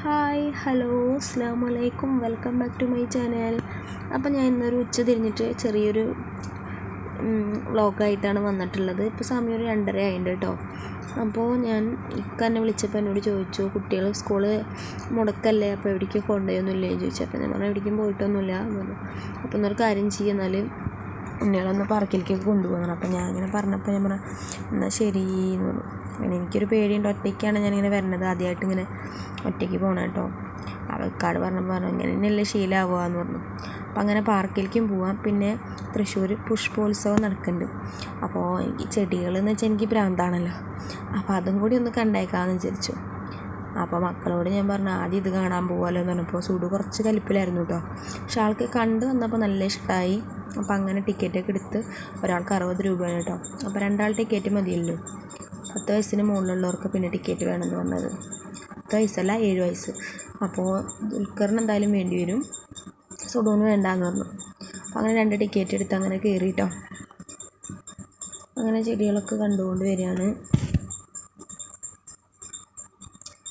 Hi hello അസ്സലാമു അലൈക്കും welcome back to my channel. അപ്പോൾ ഞാൻ ഇന്നൊരു ഉച്ച തിരിഞ്ഞിട്ട് ചെറിയൊരു വ്ളോഗായിട്ടാണ് വന്നിട്ടുള്ളത്. ഇപ്പോൾ സമയം ഒരു 2:30 ആയിട്ടുണ്ട് കേട്ടോ. അപ്പോൾ ഞാൻ എന്നെ വിളിച്ചപ്പോൾ എന്നോട് ചോദിച്ചു, കുട്ടികൾ സ്കൂള് മുടക്കല്ലേ, അപ്പോൾ എവിടേക്കും കൊണ്ടുപോയൊന്നുമില്ലേ എന്ന് ചോദിച്ചു. അപ്പോൾ ഞാൻ പറഞ്ഞു എവിടേക്കും പോയിട്ടൊന്നുമില്ല എന്ന് പറഞ്ഞു. അപ്പോൾ എന്നൊരു കാര്യം ചെയ്യുന്നാൽ ഉണ്ണികളൊന്ന് പാർക്കിലേക്കൊക്കെ കൊണ്ടുപോകണം. അപ്പോൾ ഞാൻ ഇങ്ങനെ പറഞ്ഞപ്പോൾ ഞാൻ പറഞ്ഞു എന്നാൽ ശരി എന്ന് പറഞ്ഞു. പിന്നെ എനിക്കൊരു പേടിയുണ്ട്, ഒറ്റയ്ക്കാണ് ഞാനിങ്ങനെ വരുന്നത്, ആദ്യമായിട്ട് ഇങ്ങനെ ഒറ്റയ്ക്ക് പോകണം കേട്ടോ. അവക്കാട് പറഞ്ഞു ഇങ്ങനെ തന്നെയല്ലേ ശീലമാവുക എന്ന് പറഞ്ഞു. അപ്പം അങ്ങനെ പാർക്കിലേക്കും പോവാം. പിന്നെ തൃശ്ശൂർ പുഷ്പോത്സവം നടക്കുന്നുണ്ട്. അപ്പോൾ എനിക്ക് ചെടികളെന്ന് വെച്ചാൽ എനിക്ക് ഭ്രാന്താണല്ലോ, അപ്പോൾ അതും കൂടി ഒന്ന് കണ്ടേക്കാമെന്ന് വിചാരിച്ചു. അപ്പോൾ മക്കളോട് ഞാൻ പറഞ്ഞു ആദ്യം ഇത് കാണാൻ പോകുമല്ലോ എന്ന് പറഞ്ഞപ്പോൾ സുഡു കുറച്ച് കലിപ്പിലായിരുന്നു കേട്ടോ. പക്ഷെ ആൾക്ക് കണ്ടു വന്നപ്പോൾ നല്ല ഇഷ്ടമായി. അപ്പോൾ അങ്ങനെ ടിക്കറ്റൊക്കെ എടുത്ത് ഒരാൾക്ക് 60 രൂപയാണ് കേട്ടോ. അപ്പോൾ 2 ടിക്കറ്റ് മതിയല്ലോ. 10 വയസ്സിന് മുകളിലുള്ളവർക്ക് പിന്നെ ടിക്കറ്റ് വേണമെന്ന് പറഞ്ഞത്. 10 വയസ്സല്ല 7 വയസ്സ്. അപ്പോൾ ദുൽഖറിന് എന്തായാലും വേണ്ടി വരും, സുഡുവിന് വേണ്ടാന്ന് പറഞ്ഞു. അപ്പോൾ അങ്ങനെ 2 ടിക്കറ്റ് എടുത്ത് അങ്ങനെ കയറി കേട്ടോ. അങ്ങനെ ചെടികളൊക്കെ കണ്ടുകൊണ്ട് വരികയാണ്.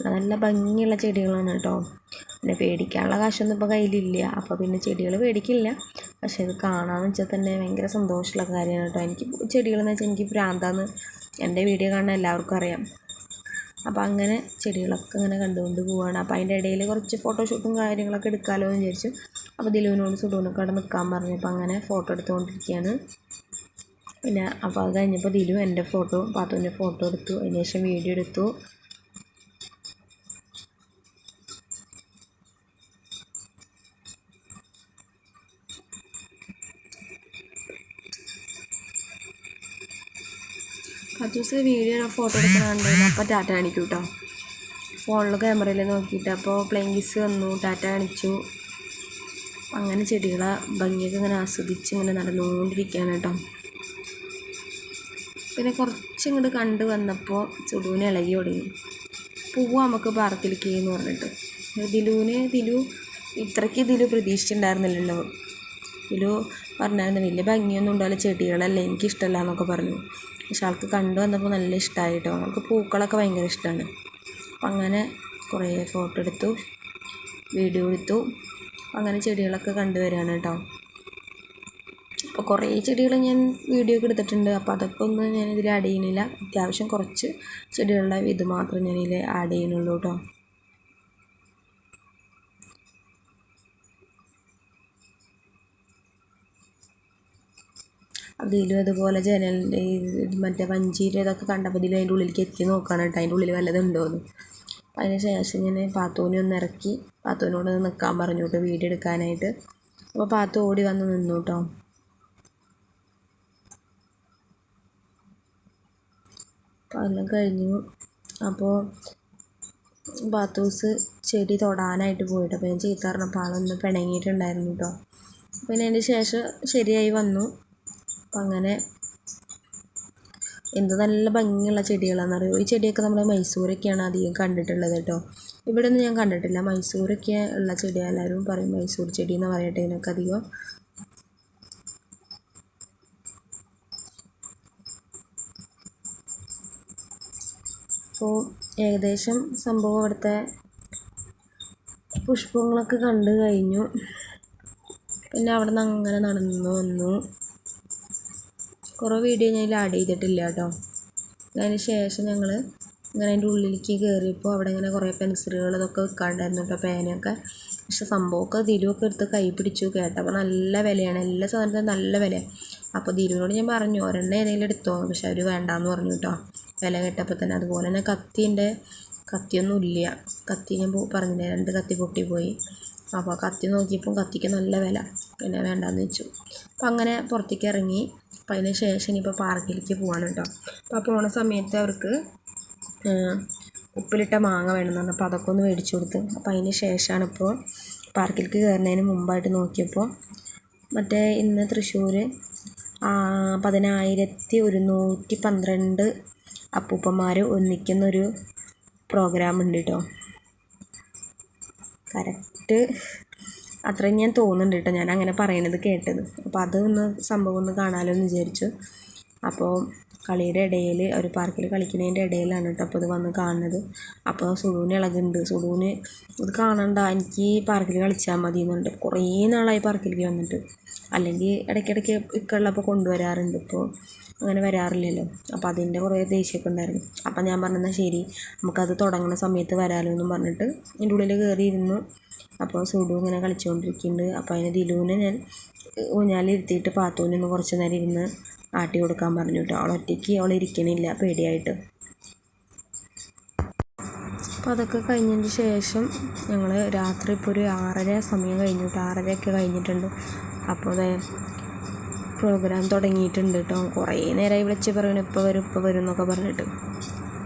നല്ല ഭംഗിയുള്ള ചെടികളാണ് കേട്ടോ. പിന്നെ പേടിക്കാനുള്ള കാശൊന്നും ഇപ്പോൾ കയ്യിലില്ല, അപ്പോൾ പിന്നെ ചെടികൾ പേടിക്കില്ല. പക്ഷേ ഇത് കാണാമെന്ന് വെച്ചാൽ തന്നെ ഭയങ്കര സന്തോഷമുള്ള കാര്യമാണ് കേട്ടോ. എനിക്ക് ചെടികളെന്ന് വെച്ചാൽ എനിക്ക് ഭ്രാന്താന്ന് എൻ്റെ വീഡിയോ കാണാൻ എല്ലാവർക്കും അറിയാം. അപ്പോൾ അങ്ങനെ ചെടികളൊക്കെ ഇങ്ങനെ കണ്ടുകൊണ്ട് പോവുകയാണ്. അപ്പോൾ അതിൻ്റെ ഇടയിൽ കുറച്ച് ഫോട്ടോഷൂട്ടും കാര്യങ്ങളൊക്കെ എടുക്കാമല്ലോ എന്ന് വിചാരിച്ചു. അപ്പോൾ ദിലുവിനോട് സുഡുവിനൊക്കെ അവിടെ നിൽക്കാൻ പറഞ്ഞപ്പോൾ അങ്ങനെ ഫോട്ടോ എടുത്തുകൊണ്ടിരിക്കുകയാണ്. പിന്നെ അപ്പോൾ അത് കഴിഞ്ഞപ്പോൾ ദിലു എൻ്റെ ഫോട്ടോ പാത്തുവിൻ്റെ ഫോട്ടോ എടുത്തു, അതിന് ശേഷം വീഡിയോ എടുത്തു. ദിവസം വീഡിയോ ഫോട്ടോ എടുക്കണമെന്നുണ്ടെങ്കിൽ അപ്പോൾ ടാറ്റ കാണിക്കും കേട്ടോ. ഫോണിൽ ക്യാമറയിൽ നോക്കിയിട്ട് അപ്പോൾ പ്ലെയിൻ കിസ് വന്നു, ടാറ്റ കാണിച്ചു. അങ്ങനെ ചെടികളെ ഭംഗിയൊക്കെ ഇങ്ങനെ ആസ്വദിച്ച് ഇങ്ങനെ നടന്നുകൊണ്ടിരിക്കുകയാണ് കേട്ടോ. പിന്നെ കുറച്ചിങ്ങോട്ട് കണ്ടു വന്നപ്പോൾ സുഡുവിനെ ഇളകി തുടങ്ങി. പോവാം നമുക്ക് പാർക്കിലേക്ക് എന്ന് പറഞ്ഞിട്ട്. ദിലു ഇത്രയ്ക്ക് പ്രതീക്ഷിച്ചിട്ടുണ്ടായിരുന്നില്ലല്ലോ. ദിലു പറഞ്ഞായിരുന്നു വലിയ ഭംഗിയൊന്നും ഉണ്ടാവില്ല, ചെടികളല്ലേ എനിക്കിഷ്ടമല്ല എന്നൊക്കെ പറഞ്ഞു. പക്ഷെ ആൾക്ക് കണ്ടു വന്നപ്പോൾ നല്ല ഇഷ്ടമായി കേട്ടോ. ആൾക്ക് പൂക്കളൊക്കെ ഭയങ്കര ഇഷ്ടമാണ്. അപ്പം അങ്ങനെ കുറേ ഫോട്ടോ എടുത്തു, വീഡിയോ എടുത്തു. അങ്ങനെ ചെടികളൊക്കെ കണ്ടുവരികയാണ് കേട്ടോ. അപ്പോൾ കുറേ ചെടികൾ ഞാൻ വീഡിയോ ഒക്കെ എടുത്തിട്ടുണ്ട്. അപ്പോൾ അതൊക്കെ ഒന്നും ഞാനിതിൽ ആഡ് ചെയ്യുന്നില്ല. അത്യാവശ്യം കുറച്ച് ചെടികളുടെ ഇത് മാത്രം ഞാനിതിൽ ആഡ് ചെയ്യുന്നുള്ളൂ കേട്ടോ. അതിലും അതുപോലെ ജനലിൻ്റെ മറ്റേ വഞ്ചിയുടെ ഇതൊക്കെ കണ്ടപ്പോൾ അതിൽ അതിൻ്റെ ഉള്ളിലേക്ക് എത്തി നോക്കുകയാണ് കേട്ടോ, അതിൻ്റെ ഉള്ളിൽ വല്ലതുണ്ടോയെന്ന്. അതിന് ശേഷം ഞാൻ പാത്തുവിനെ ഒന്ന് ഇറക്കി പാത്തുവിനോട് നിൽക്കാൻ പറഞ്ഞു കേട്ടോ വീഡിയോ എടുക്കാനായിട്ട്. അപ്പോൾ പാത്തു ഓടി വന്ന് നിന്നു കേട്ടോ. അപ്പോൾ എല്ലാം കഴിഞ്ഞു. അപ്പോൾ പാത്തൂസ് ചെടി തൊടാനായിട്ട് പോയിട്ട് അപ്പോൾ ഞാൻ ചീത്ത പറഞ്ഞപ്പോൾ ആളൊന്ന് പിണങ്ങിയിട്ടുണ്ടായിരുന്നു കേട്ടോ. പിന്നെ അതിന് ശേഷം ശരിയായി വന്നു. അപ്പം അങ്ങനെ എന്ത് നല്ല ഭംഗിയുള്ള ചെടികളാണെന്ന് അറിയുമോ. ഈ ചെടിയൊക്കെ നമ്മൾ മൈസൂരൊക്കെയാണ് അധികം കണ്ടിട്ടുള്ളത് കേട്ടോ. ഇവിടെ ഒന്നും ഞാൻ കണ്ടിട്ടില്ല. മൈസൂരൊക്കെ ഉള്ള ചെടിയാണ്, എല്ലാവരും പറയും മൈസൂർ ചെടി എന്ന് പറയട്ടെ ഇതിനൊക്കെ അധികം. അപ്പോൾ ഏകദേശം സംഭവം അവിടുത്തെ പുഷ്പങ്ങളൊക്കെ കണ്ടു കഴിഞ്ഞു. പിന്നെ അവിടെ നിന്ന് അങ്ങനെ നടന്നു വന്നു. കുറേ വീഡിയോ ഞാൻ ആഡ് ചെയ്തിട്ടില്ല കേട്ടോ. അതിന് ശേഷം ഞങ്ങൾ ഇങ്ങനെ അതിൻ്റെ ഉള്ളിലേക്ക് കയറിയപ്പോൾ അവിടെ ഇങ്ങനെ കുറേ പെൻസിലുകൾ ഇതൊക്കെ വെക്കാണ്ടായിരുന്നു കേട്ടോ, പേനയൊക്കെ. പക്ഷെ സംഭവമൊക്കെ ദിലുവൊക്കെ എടുത്ത് കൈ പിടിച്ചു. കേട്ടപ്പോൾ നല്ല വിലയാണ്, എല്ലാ സാധനത്തിനും നല്ല വിലയാണ്. അപ്പോൾ ദിലുവിനോട് ഞാൻ പറഞ്ഞു ഒരെണ്ണം ഏതെങ്കിലും എടുത്തോ, പക്ഷെ അവർ വേണ്ടാന്ന് പറഞ്ഞു കേട്ടോ വില കേട്ടപ്പോൾ തന്നെ. അതുപോലെ തന്നെ കത്തിയൊന്നും ഇല്ല. കത്തി ഞാൻ പറഞ്ഞില്ലേ 2 കത്തി പൊട്ടിപ്പോയി. അപ്പോൾ കത്തി നോക്കിയപ്പോൾ കത്തിക്ക് നല്ല വില, പിന്നെ വേണ്ടാന്ന് വെച്ചു. അപ്പോൾ അങ്ങനെ പുറത്തേക്ക് ഇറങ്ങി. അപ്പോൾ അതിന് ശേഷം ഇനിയിപ്പോൾ പാർക്കിലേക്ക് പോവാണ് കേട്ടോ. അപ്പോൾ പോണ സമയത്ത് അവർക്ക് ഉപ്പിലിട്ട മാങ്ങ വേണമെന്ന് പറഞ്ഞു. അപ്പോൾ അതൊക്കെ ഒന്ന് മേടിച്ചു കൊടുത്ത്. അപ്പോൾ അതിന് ശേഷമാണ് ഇപ്പോൾ പാർക്കിലേക്ക് കയറുന്നതിന് മുമ്പായിട്ട് നോക്കിയപ്പോൾ മറ്റേ ഇന്ന് തൃശ്ശൂർ 10,112 അപ്പൂപ്പന്മാർ ഒന്നിക്കുന്നൊരു പ്രോഗ്രാം ഉണ്ട് കേട്ടോ. കറക്റ്റ് അത്രയും ഞാൻ തോന്നുന്നുണ്ട് കേട്ടോ, ഞാൻ അങ്ങനെ പറയണത് കേട്ടത്. അപ്പോൾ അതൊന്ന് സംഭവം ഒന്ന് കാണാമല്ലോ എന്ന് വിചാരിച്ചു. അപ്പോൾ കളിയുടെ ഇടയിൽ ഒരു പാർക്കിൽ കളിക്കുന്നതിൻ്റെ ഇടയിലാണ് കേട്ടോ അപ്പോൾ ഇത് വന്ന് കാണുന്നത്. അപ്പോൾ സുഡുവിന് ഇളകുന്നുണ്ട്. സുഡുവിന് ഇത് കാണണ്ട, എനിക്ക് പാർക്കിൽ കളിച്ചാൽ മതി എന്നുണ്ട്. കുറേ നാളായി പാർക്കിലേക്ക് വന്നിട്ട്. അല്ലെങ്കിൽ ഇടയ്ക്കിടയ്ക്ക് ഇക്കുള്ളപ്പോൾ കൊണ്ടുവരാറുണ്ട്, ഇപ്പോൾ അങ്ങനെ വരാറില്ലല്ലോ. അപ്പോൾ അതിൻ്റെ കുറേ ദേഷ്യമൊക്കെ ഉണ്ടായിരുന്നു. അപ്പം ഞാൻ പറഞ്ഞെന്നാൽ ശരി, നമുക്കത് തുടങ്ങുന്ന സമയത്ത് വരാമല്ലോ എന്നും പറഞ്ഞിട്ട് എൻ്റെ ഉള്ളിൽ കയറിയിരുന്നു. അപ്പോൾ സുഡു ഇങ്ങനെ കളിച്ചുകൊണ്ടിരിക്കുന്നുണ്ട്. അപ്പോൾ അതിന് ദിലുവിനെ ഞാൻ ഊഞ്ഞാലിരുത്തിയിട്ട് പാത്തൂനൊന്ന് കുറച്ച് നേരം ഇരുന്ന് ആട്ടി കൊടുക്കാൻ പറഞ്ഞു കേട്ടോ. അവളൊറ്റയ്ക്ക് അവളിരിക്കണില്ല, പേടിയായിട്ട്. അപ്പോൾ അതൊക്കെ കഴിഞ്ഞതിന് ശേഷം ഞങ്ങൾ രാത്രി ഇപ്പോൾ ഒരു 6:30 സമയം കഴിഞ്ഞു കേട്ടോ. 6:30 കഴിഞ്ഞിട്ടുണ്ട്. അപ്പോൾ അതെ പ്രോഗ്രാം തുടങ്ങിയിട്ടുണ്ട് കേട്ടോ. കുറേ നേരമായി വിളിച്ച് പറയണം ഇപ്പോൾ വരും എന്നൊക്കെ പറഞ്ഞിട്ട്.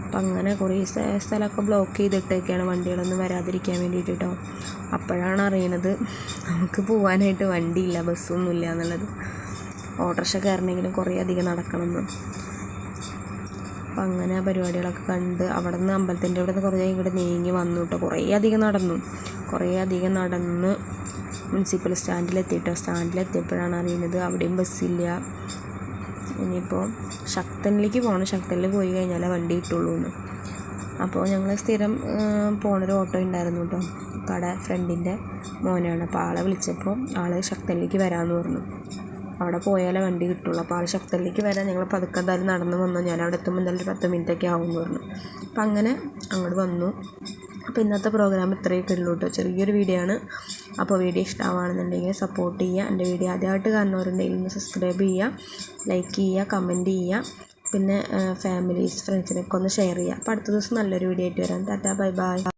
അപ്പം അങ്ങനെ കുറേ സ്ഥലമൊക്കെ ബ്ലോക്ക് ചെയ്തിട്ടൊക്കെയാണ് വണ്ടികളൊന്നും വരാതിരിക്കാൻ വേണ്ടിയിട്ട് കേട്ടോ. അപ്പോഴാണ് അറിയണത് നമുക്ക് പോകാനായിട്ട് വണ്ടിയില്ല, ബസ്സൊന്നുമില്ല എന്നുള്ളത്. ഓട്ടോറിക്ഷ കയറണമെങ്കിലും കുറേ അധികം നടക്കണമെന്ന്. അപ്പം അങ്ങനെ പരിപാടികളൊക്കെ കണ്ട് അവിടെ നിന്ന് അമ്പലത്തിൻ്റെ അവിടെ നിന്ന് കുറേ ഇങ്ങോട്ട് നീങ്ങി വന്നു കേട്ടോ. കുറേ അധികം നടന്ന് മുനിസിപ്പൽ സ്റ്റാൻഡിലെത്തിയിട്ടോ. സ്റ്റാൻഡിലെത്തിയപ്പോഴാണ് അറിയുന്നത് അവിടെയും ബസ്സില്ല. ഇനിയിപ്പോൾ ശക്തനിലേക്ക് പോകണം, ശക്തനിൽ പോയി കഴിഞ്ഞാലേ വണ്ടി കിട്ടുള്ളൂ എന്ന്. അപ്പോൾ ഞങ്ങൾ സ്ഥിരം പോണൊരു ഓട്ടോ ഉണ്ടായിരുന്നു കേട്ടോ, കട ഫ്രണ്ടിൻ്റെ മോനാണ്. അപ്പോൾ ആളെ വിളിച്ചപ്പോൾ ആൾ ശക്തനിലേക്ക് വരാമെന്ന് പറഞ്ഞു. അവിടെ പോയാലേ വണ്ടി കിട്ടുള്ളൂ. അപ്പോൾ ആൾ ശക്തനിലേക്ക് വരാൻ ഞങ്ങൾ പതുക്കെ എന്തായാലും നടന്ന് വന്നു. ഞാൻ അവിടെ എത്തുമ്പോൾ എന്തായാലും 10 മിനിറ്റൊക്കെ ആകുമെന്ന് പറഞ്ഞു. അപ്പം അങ്ങനെ അങ്ങോട്ട് വന്നു. അപ്പോൾ ഇന്നത്തെ പ്രോഗ്രാം ഇത്രയൊക്കെ ഉള്ളൂ കേട്ടോ. ചെറിയൊരു വീഡിയോ ആണ്. അപ്പോൾ വീഡിയോ ഇഷ്ടമാണെന്നുണ്ടെങ്കിൽ സപ്പോർട്ട് ചെയ്യുക. എൻ്റെ വീഡിയോ ആദ്യമായിട്ട് കാണുന്നവരുണ്ടെങ്കിൽ ഒന്ന് സബ്സ്ക്രൈബ് ചെയ്യുക, ലൈക്ക് ചെയ്യുക, കമൻറ്റ് ചെയ്യുക. പിന്നെ ഫ്രണ്ട്സിനൊക്കെ ഒന്ന് ഷെയർ ചെയ്യുക. അപ്പോൾ അടുത്ത ദിവസം നല്ലൊരു വീഡിയോ ആയിട്ട് വരാം. Tata, bye bye.